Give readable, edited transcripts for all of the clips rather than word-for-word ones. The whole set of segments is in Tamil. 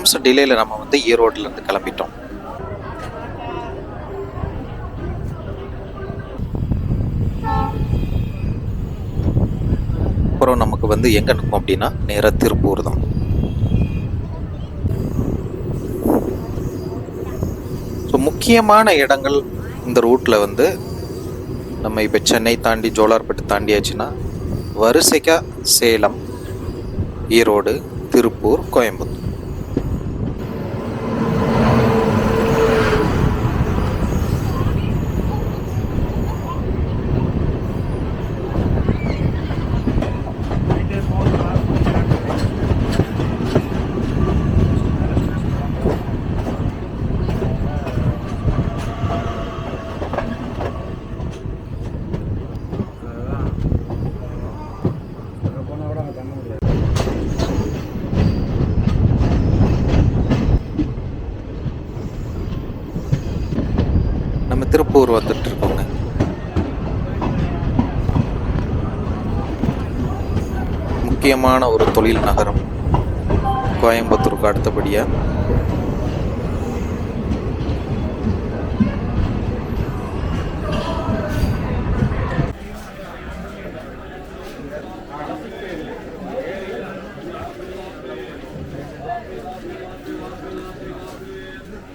நிமிஷம் டிலேயில் நம்ம வந்து ஈரோட்லேருந்து கிளம்பிட்டோம். அப்புறம் நமக்கு வந்து எங்கே நிற்கும் அப்படின்னா நேராக திருப்பூர் தான். ஸோ முக்கியமான இடங்கள் இந்த ரூட்டில் வந்து நம்ம இப்போ சென்னை தாண்டி ஜோலார்பேட்டை தாண்டியாச்சுன்னா வரிசைக்கா சேலம், ஈரோடு, திருப்பூர், கோயம்புத்தூர். நம்ம திருப்பூர் வந்துட்டு இருக்கோங்க. முக்கியமான ஒரு தொழில் நகரம் கோயம்புத்தூருக்கு அடுத்தபடியா.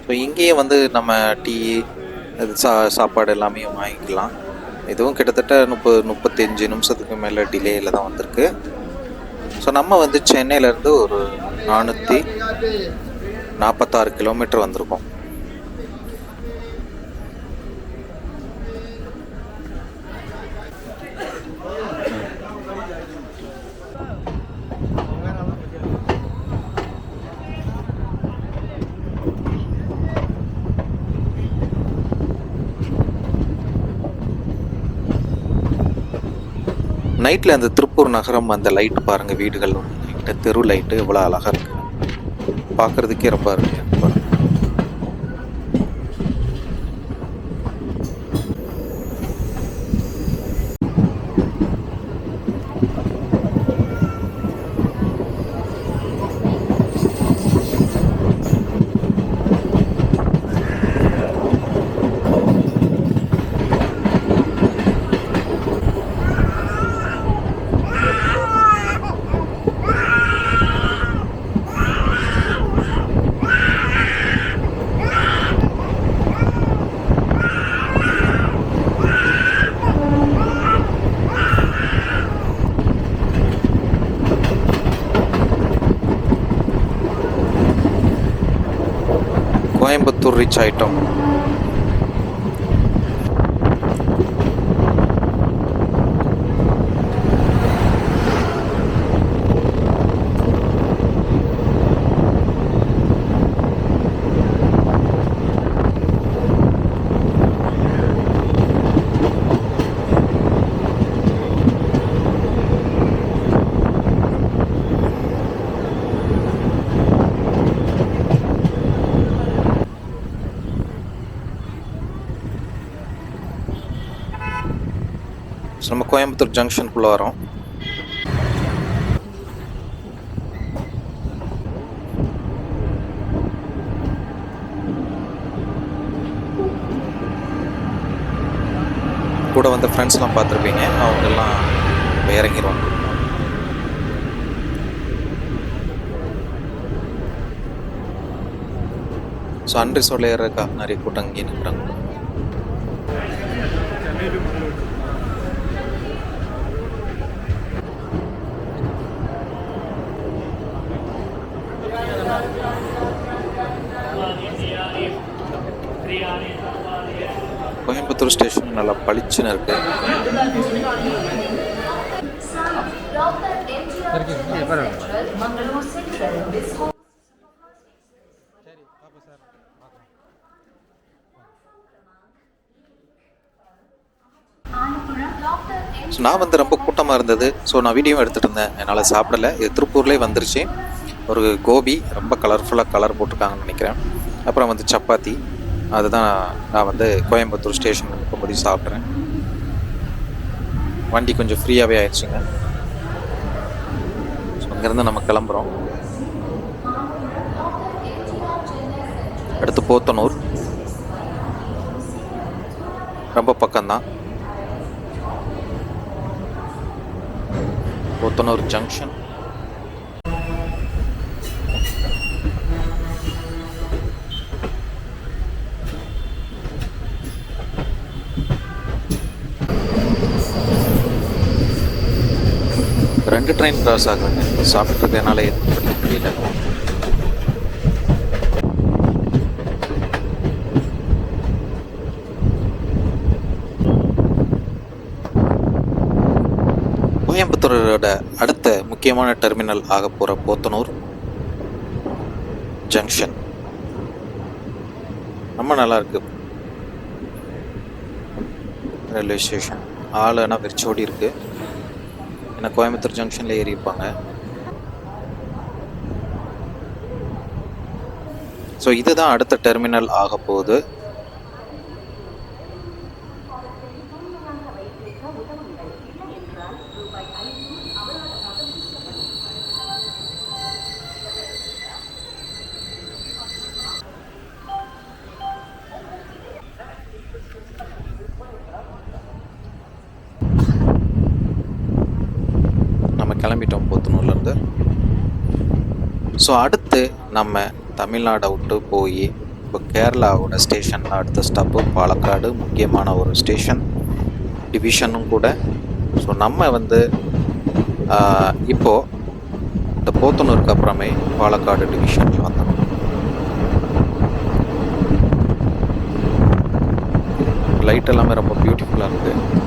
ஸோ இங்கேயே வந்து நம்ம டீ சாப்பாடு எல்லாமே வாங்கிக்கலாம். இதுவும் கிட்டத்தட்ட 35 நிமிஷத்துக்கு மேலே டிலேயில் தான் வந்திருக்கு. ஸோ நம்ம வந்து சென்னையிலேருந்து ஒரு 446 கிலோமீட்டர் வந்திருக்கோம். நைட்டில் அந்த திருப்பூர் நகரம் அந்த லைட்டு பாருங்கள், வீடுகள் லைட்டு, தெரு லைட்டு இவ்வளோ அழகாக இருக்குது. பார்க்குறதுக்கே ரொம்ப அருமையாக இருக்கு பாருங்கள். கோயம்புத்தூர் ரீச் ஆயிட்டோம். நம்ம கோயம்புத்தூர் ஜங்ஷனுக்குள்ளே வரோம். கூட வந்த ஃப்ரெண்ட்ஸ்லாம் பார்த்துருப்பீங்க, அவங்கெல்லாம் இறங்கிடுவாங்க. ஸோ அன்ரிசோர்டில் ஏறக்கா நிறைய கூட்டம் இங்கே நிற்கிறாங்க. கோயம்புத்தூர் ஸ்டேஷன் நல்லா பளிச்சுன்னு இருக்கு. நான் வந்து ரொம்ப கூட்டமாக இருந்தது. ஸோ நான் வீடியோ எடுத்துகிட்டு இருந்தேன், என்னால் சாப்பிடலை. இது திருப்பூர்லேயே வந்துருச்சு. ஒரு கோபி ரொம்ப கலர்ஃபுல்லாக கலர் போட்டிருக்காங்கன்னு நினைக்கிறேன். அப்புறம் வந்து சப்பாத்தி, அதுதான் நான் வந்து கோயம்புத்தூர் ஸ்டேஷன் இருக்கும்போது சாப்பிட்றேன். வண்டி கொஞ்சம் ஃப்ரீயாகவே ஆயிடுச்சுங்க. ஸோ அங்கேருந்து நம்ம கிளம்புறோம். அடுத்து போத்தனூர், ரொம்ப பக்கம்தான். போத்தனூர் ஜங்ஷன். ரெண்டு ட்ரெயின் கிராஸ் ஆகுங்க. சாப்பிட்டு என்னால் எதுவும் படிக்க முடியல. கோயம்புத்தூரோட அடுத்த முக்கியமான டெர்மினல் ஆக போகிற போத்தனூர் ஜங்ஷன் ரொம்ப நல்லா இருக்கு. ரயில்வே ஸ்டேஷன் ஆளுனா வெறிச்சோடி இருக்கு. ஏன்னா கோயம்புத்தூர் ஜங்ஷன்ல ஏறி இருப்பாங்க. ஸோ இதுதான் அடுத்த டெர்மினல் ஆக போகுது. கிளம்பிட்டோம் போத்தனூர்லேருந்து. ஸோ அடுத்து நம்ம தமிழ்நாடை விட்டு போய் இப்போ கேரளாவோட ஸ்டேஷனில் அடுத்த ஸ்டாப்பு பாலக்காடு, முக்கியமான ஒரு ஸ்டேஷன், டிவிஷனும் கூட. ஸோ நம்ம வந்து இப்போது இந்த போத்தனூருக்கு அப்புறமே பாலக்காடு டிவிஷனில் வந்தோம். லைட் எல்லாமே ரொம்ப பியூட்டிஃபுல்லாக இருக்குது.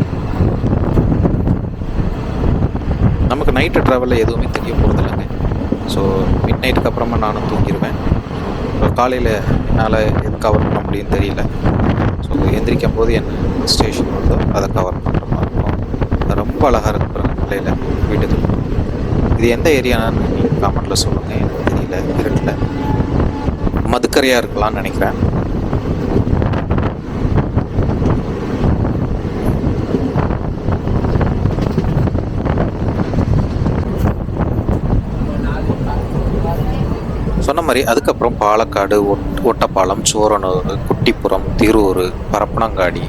நமக்கு நைட்டு ட்ராவலில் எதுவுமே தெரிய போகிறது இல்லைங்க. ஸோ மிட் நைட்டுக்கு அப்புறமா நானும் தூங்கிடுவேன். ஸோ காலையில் என்னால் எது கவர் பண்ண முடியும்னு தெரியல. ஸோ எந்திரிக்கும் போது என்ன ஸ்டேஷன் வருதோ அதை கவர் பண்ணுற மாதிரி இருக்கும். ரொம்ப அழகாக இருக்கிற நிலையில் வீட்டுக்கு. இது எந்த ஏரியான்னு நீங்கள் காமெண்ட்டில் சொல்லுங்கள். எனக்கு தெரியல. இருட்டில் மதுக்கரையாக இருக்கலாம்னு நினைக்கிறேன். சொன்ன மாதிரி அதுக்கப்புறம் பாலக்காடு, ஒட்டப்பாலம், சோரனூர், குட்டிப்புறம், திருவூர், பரப்பனங்காடி,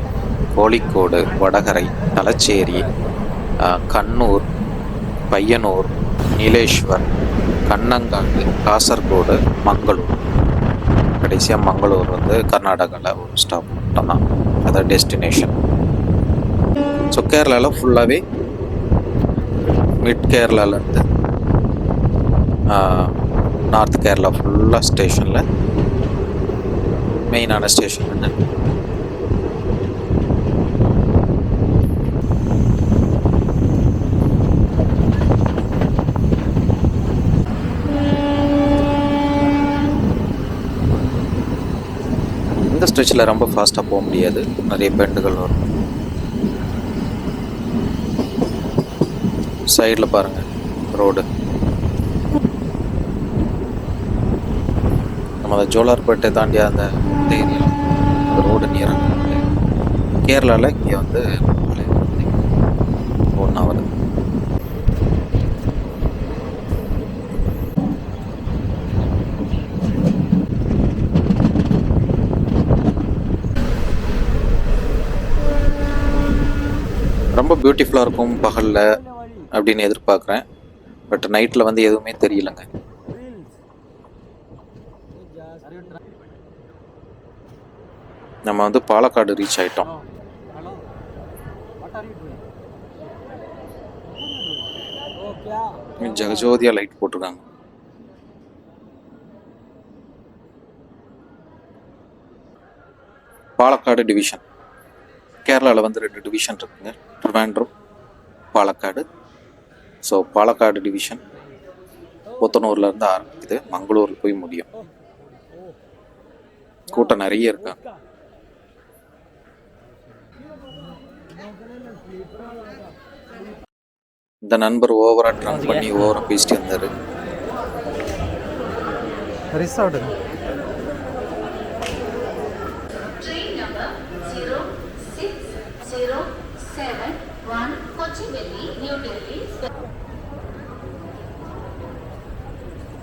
கோழிக்கோடு, வடகரை, தலச்சேரி, கண்ணூர், பையனூர், நீலேஸ்வர், கண்ணங்காடு, காசர்கோடு, மங்களூர். கடைசியாக மங்களூர் வந்து கர்நாடகாவில் ஒரு ஸ்டாப் மட்டும்தான், அதான் டெஸ்டினேஷன். ஸோ கேரளாவில் ஃபுல்லாகவே மிட் கேரளாவிலேருந்து நார்த் கேரளா ஃபுல்லாக ஸ்டேஷனில் மெயினான ஸ்டேஷன் என்ன. இந்த ஸ்ட்ரெச்சில் ரொம்ப ஃபாஸ்ட்டாக போக முடியாது, நிறைய பெண்டுகள் வரும். சைடில் பாருங்கள் ரோடு. நம்ம அந்த ஜோலார்பேட்டை தாண்டி அந்த ஏரியாவில் அந்த ரோடு நியராக கேரளாவில் இங்கே வந்து ஒன்றா வருது. ரொம்ப பியூட்டிஃபுல்லாக இருக்கும் பகலில் அப்படின்னு எதிர்பார்க்குறேன். பட் நைட்டில் வந்து எதுவுமே தெரியலைங்க. நம்ம வந்து பாலக்காடு ரீச் ஆயிட்டோம். ஜெகஜோதியா லைட் போட்டிருக்காங்க. பாலக்காடு டிவிஷன். கேரளாவில் வந்து 2 டிவிஷன் இருக்குங்க, ட்ரிவாண்ட்ரம், பாலக்காடு. ஸோ பாலக்காடு டிவிஷன் புத்தனூர்லேருந்து ஆரம்பிக்குது, மங்களூரில் போய் முடியும். கூட்டம் நிறைய இருக்காங்க. இந்த நண்பர் ஓவரா ட்ரங்க் பண்ணி ஓவரா பேசிட்டு இருந்தாரு. ரிசார்ட்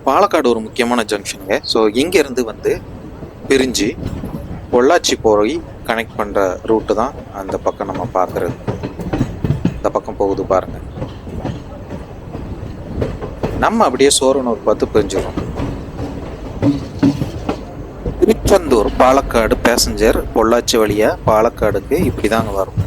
பாலக்காடு ஒரு முக்கியமான ஜங்ஷனுங்க. ஸோ இங்கேருந்து வந்து பிரிஞ்சு பொள்ளாச்சி போய் கனெக்ட் பண்ணுற ரூட்டு தான் அந்த பக்கம் நம்ம பார்க்குறது. இந்த பக்கம் போகுது பாருங்க. நம்ம அப்படியே சோரனூர் பார்த்து பிரிஞ்சிடும். திருச்செந்தூர் பாலக்காடு பேசஞ்சர் பொள்ளாச்சி வழியா பாலக்காடுக்கு இப்படி தாங்க வரும்.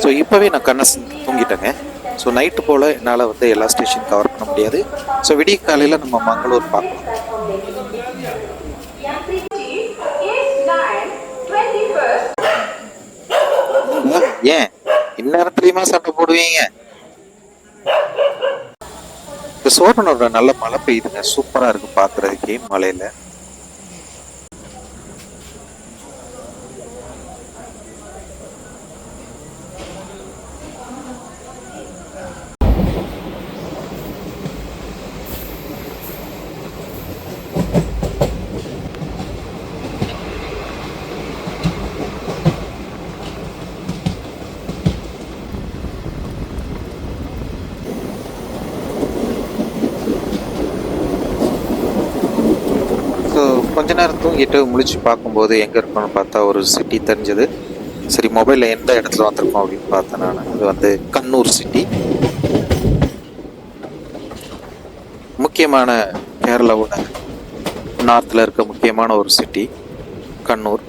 ஸோ இப்போவே நான் கண்ணை தூங்கிட்டேங்க. ஸோ நைட்டு போல் என்னால் வந்து எல்லா ஸ்டேஷன் கவர் பண்ண முடியாது. ஸோ விடிய காலையில் நம்ம மங்களூர் பார்க்கலாம். ஏன் இந்நேரத்துலையுமா சண்டை போடுவீங்க? இந்த சோழனோட நல்ல மழை பெய்யுதுங்க. சூப்பராக இருக்குது பார்க்குறதுக்கே மலையில். கொஞ்ச நேரம் தூங்கிட்டு முழிச்சு பார்க்கும்போது எங்கே இருக்கணும்னு பார்த்தா ஒரு சிட்டி தெரிஞ்சது. சரி, மொபைலில் எந்த இடத்துல வந்திருக்கோம் அப்படின்னு பார்த்தேன் நான். அது வந்து கண்ணூர் சிட்டி. முக்கியமான கேரளாவோட நார்த்தில் இருக்க முக்கியமான ஒரு சிட்டி கண்ணூர்.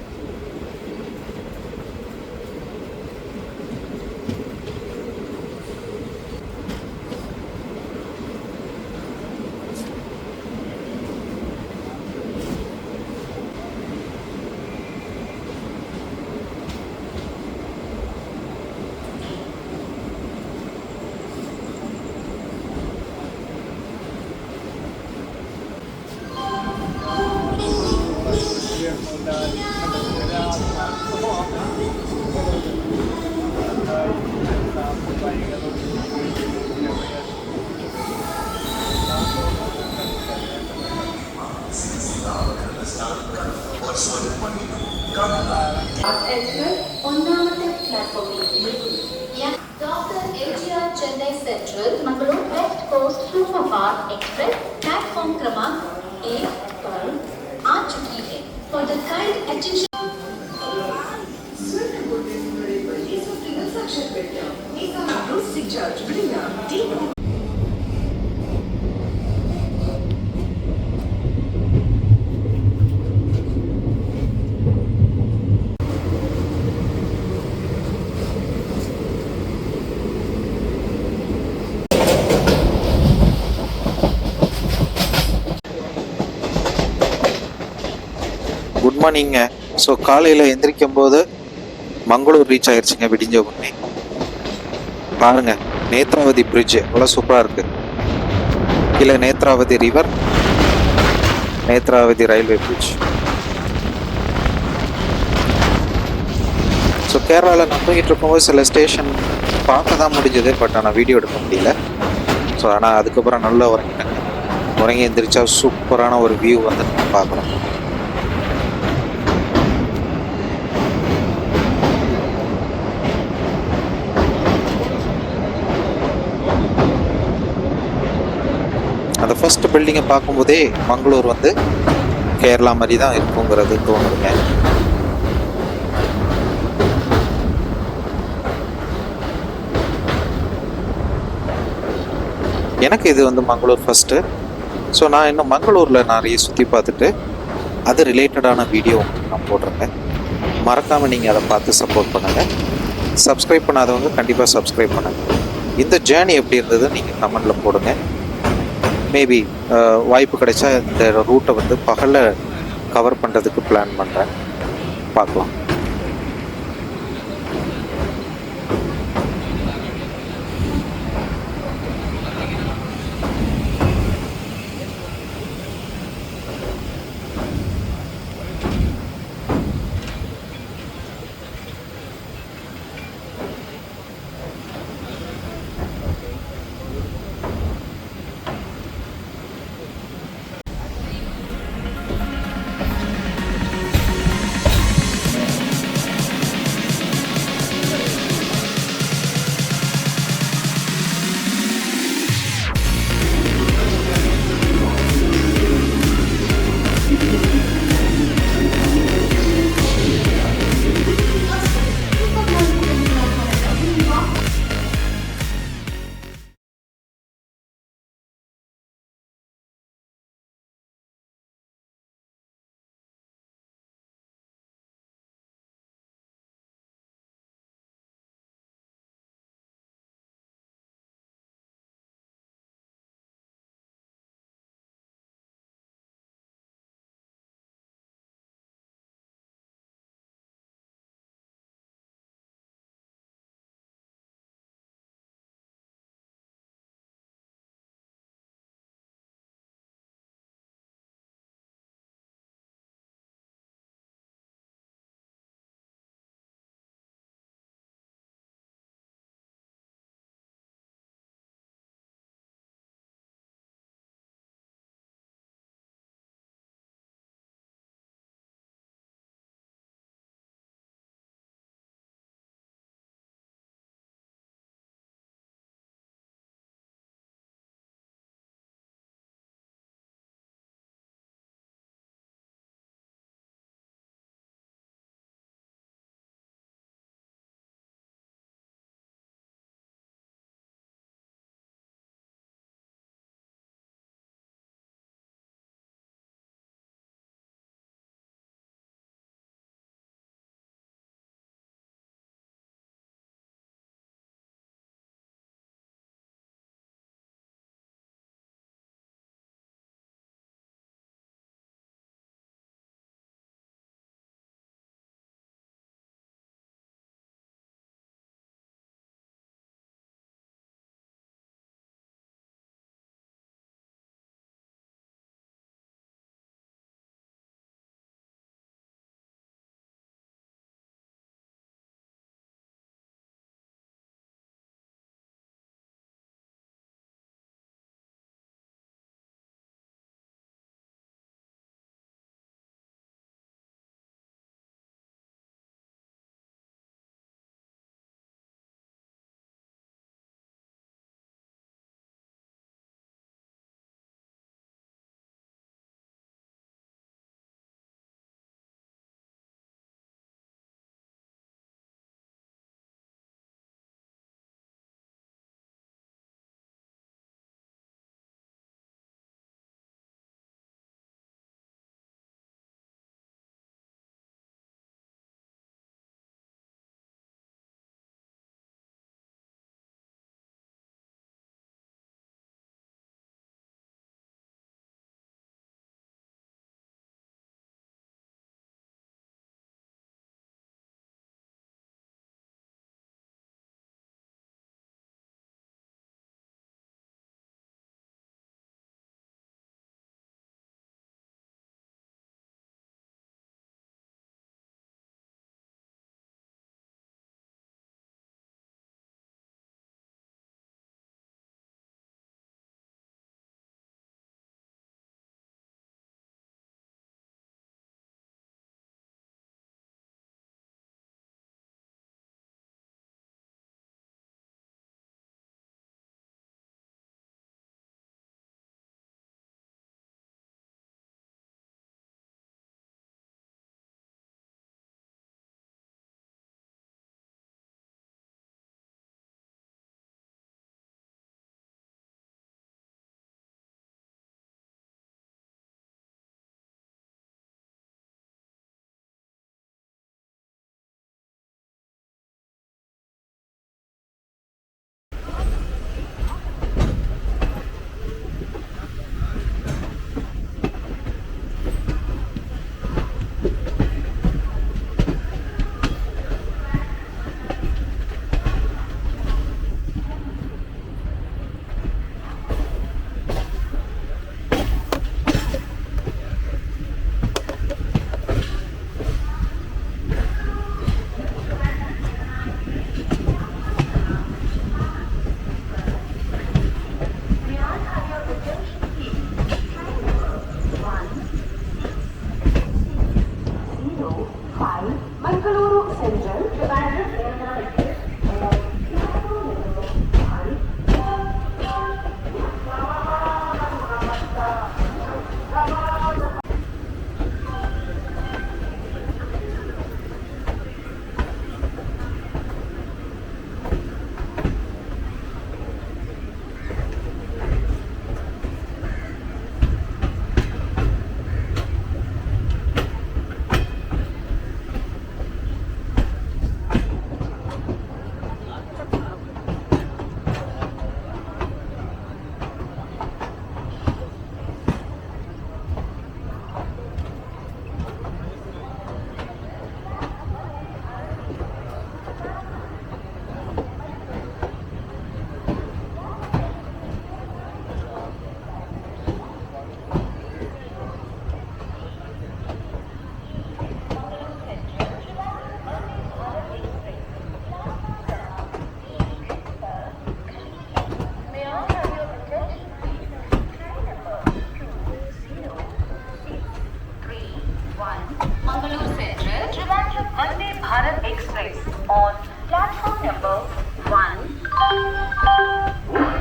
ഒന്നാമത്തെ പ്ലാറ്റ്ഫോമിൽ doctor LGR Chennai central Mangalore west coast superfast express platform क्रमांक 1 पर आ चुकी है. For the kind attention good morning. So காலையில் எந்திரிக்கும் போது மங்களூர் ரீச் ஆயிடுச்சுங்க விடிஞ்ச உடனே. பாருங்க, நேத்ராவதி பிரிட்ஜ் அவ்வளோ சூப்பராக இருக்கு. கீழே Netravati river, Netravati railway bridge. So கேரளாவில் நான் தூங்கிட்டு இருக்கும்போது சில ஸ்டேஷன் பார்க்க தான் முடிஞ்சது, பட் ஆனால் வீடியோ எடுக்க முடியல. ஸோ ஆனால் அதுக்கப்புறம் நல்லா உறங்கிட்டேங்க. உறங்கி எந்திரிச்சா சூப்பரான ஒரு வியூ வந்து நம்ம பார்க்குறோம். அந்த ஃபர்ஸ்ட் பில்டிங்கை பார்க்கும்போதே மங்களூர் வந்து கேரளா மாதிரி தான் இருக்குங்கிறது தோணுதுங்க. எனக்கு இது வந்து மங்களூர் ஃபஸ்ட்டு. ஸோ நான் இன்னும் மங்களூரில் நிறைய சுற்றி பார்த்துட்டு அது ரிலேட்டடான வீடியோ நான் போடுறேங்க. மறக்காமல் நீங்கள் அதை பார்த்து சப்போர்ட் பண்ணுங்கள். சப்ஸ்கிரைப் பண்ணாதவங்க கண்டிப்பாக சப்ஸ்கிரைப் பண்ணுங்கள். இந்த ஜேர்னி எப்படி இருந்தது நீங்கள் கமெண்டில் போடுங்க. மேபி வாய்ப்பு கிடைச்சா இந்த ரூட்டை வந்து பகலில் கவர் பண்ணுறதுக்கு பிளான் பண்ணுறேன். பார்க்கலாம்.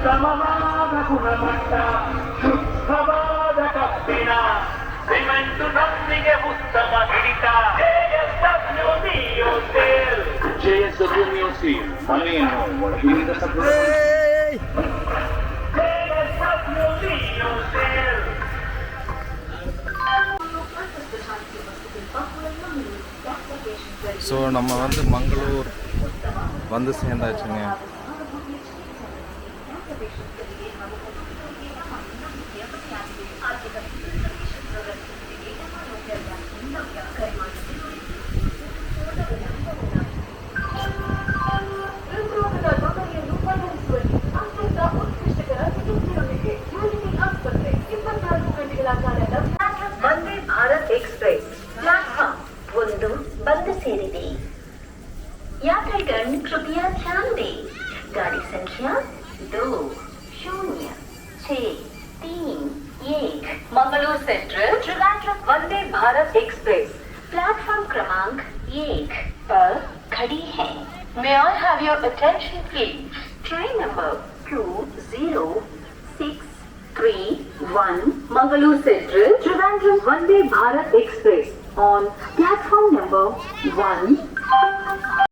ಉತ್ತಮವಾದ ಗುಣಮಟ್ಟ ಶುದ್ಧವಾದ ಕಬ್ಬಿಣ ಸಿಮೆಂಟ್ ನಮ್ಮಿಗೆ ಉತ್ತಮ ಹಿಡಿತ JSW Steel ಮನೆಯನ್ನು ಒಳಗಿನಿಂದ ஸோ நம்ம வந்து மங்களூர் வந்து சேர்ந்தாச்சுங்க. ವಂದೇ ಭಾರತ್ ಎಕ್ಸ್ಪ್ರೆಸ್ प्लेटफॉर्म ಒಂದು ಬಂದು ಸೇರಿದೆ. यात्रीगण कृपया ध्यान दें, गाड़ी संख्या 206331 Mangalore central Trivandrum Vande Bharat express platform क्रमांक 1 पर खड़ी है. May I have your attention please? Train number 20631 Mangalore Central Trivandrum Vande Bharat Express on platform number 1